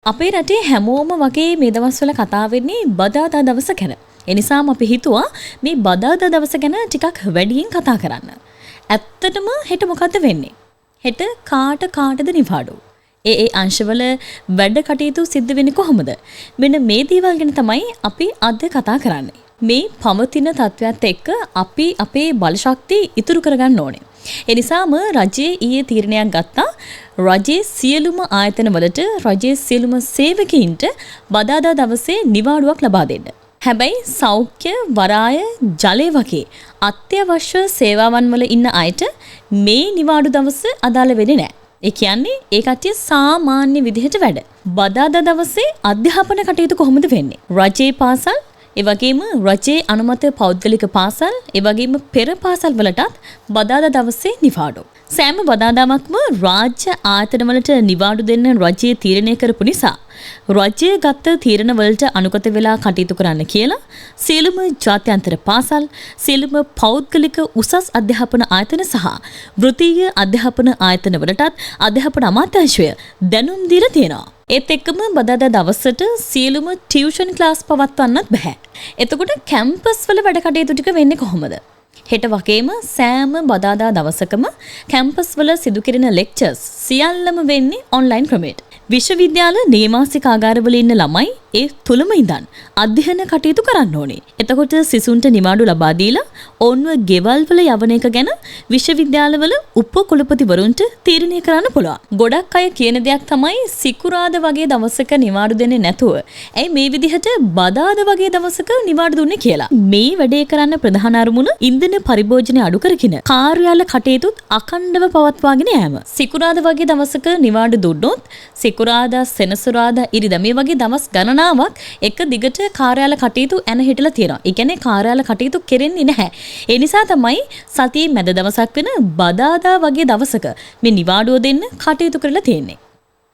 අපේ රටේ හැමෝම වගේ මේ දවස්වල කතා වෙන්නේ බදාදා දවස ගැන. ඒ නිසාම අපි හිතුවා මේ බදාදා දවස ගැන ටිකක් වැඩියෙන් කතා කරන්න. ඇත්තටම හෙට මොකද්ද වෙන්නේ? හෙට කාටද නිවාඩු? ඒ අංශවල වැඩ කටයුතු සිද්ධ වෙන්නේ කොහොමද? මෙන්න මේ දේවල් ගැන තමයි අපි අද කතා කරන්නේ. මේ පවතින තත්ත්වයත් එක්ක අපි අපේ බලශක්තිය ඉතුරු කරගන්න ඕනේ. ඒ නිසාම රජයේ ඊයේ තීරණයක් ගත්තා රජයේ සියලුම ආයතනවලට රජයේ සියලුම සේවකයින්ට බදාදා දවසේ නිවාඩුවක් ලබා දෙන්න. හැබැයි සෞඛ්‍ය, වරාය, ජලය වගේ අත්‍යවශ්‍ය සේවාවන් වල ඉන්න අයට මේ නිවාඩු දවස අදාළ වෙන්නේ නැහැ. ඒ කියන්නේ ඒ කට්ටිය සාමාන්‍ය විදිහට වැඩ. බදාදා දවසේ අධ්‍යාපන කටයුතු කොහොමද වෙන්නේ? රජයේ පාසල් ඒ වගේම රජයේ අනුමත පෞද්ගලික පාසල් ඒ වගේම පෙර පාසල් වලටත් බදාදා දවසේ නිවාඩු. සෑම බදාදාමක්ම රාජ්‍ය ආයතනවලට නිවාඩු දෙන්න රජයේ තීරණය කරපු නිසා රජයේ ගත්ත තීරණ වලට අනුගත වෙලා කටයුතු කරන්න කියලා සියලුම ජාත්‍යන්තර පාසල්, සියලුම පෞද්ගලික උසස් අධ්‍යාපන ආයතන සහ වෘත්තීය අධ්‍යාපන ආයතන වලටත් අධ්‍යාපන අමාත්‍යාංශය දැනුම් දීලා තියෙනවා. ඒත් එක්කම බදාදා දවසට සියලුම ටියුෂන් ක්ලාස් පවත්වන්නත් බෑ. එතකොට කැම්පස් වල වැඩ කටයුතු ටික වෙන්නේ කොහොමද? හෙට වගේම සෑම බදාදා දවසකම කැම්පස් වල සිදු කෙරෙන ලෙක්චර්ස් සියල්ලම වෙන්නේ ඔන්ලයින් ක්‍රමයට. විශ්වවිද්‍යාල නේමාසික ආගාරවල ඉන්න ළමයි ඒ තුලම ඉඳන් අධ්‍යයන කටයුතු කරන්න ඕනේ. එතකොට සිසුන්ට නිවාඩු ලබා දීලා ඔවුන්ව ගෙවල් වල යවන එක ගැන විශ්වවිද්‍යාලවල උපකුලපතිවරුන්ට තීරණය කරන්න පුළුවන්. ගොඩක් අය කියන දෙයක් තමයි සිකුරාද වගේ දවසක නිවාඩු දෙන්නේ නැතුව ඇයි මේ විදිහට බදාද වගේ දවසක නිවාඩු දුන්නේ කියලා. මේ වැඩේ කරන්න ප්‍රධාන අරමුණ ඉන්ධන පරිභෝජනය අඩු කරගෙන කාර්යාල කටයුතුත් අඛණ්ඩව පවත්වාගෙන යෑම. සිකුරාද වගේ දවසක නිවාඩු දුන්නොත් සිකුරාදා, සෙනසුරාදා, ඉරිදා මේ වගේ දවස් ගණනාවක් එක දිගට කාර්යාල කටයුතු එන හිටලා තියෙනවා. ඒ කියන්නේ කාර්යාල කටයුතු කෙරෙන්නේ නැහැ. ඒ නිසා තමයි සතියේ මැද දවසක් වෙන බදාදා වගේ දවසක මේ නිවාඩුව දෙන්න කටයුතු කරලා තියෙන්නේ.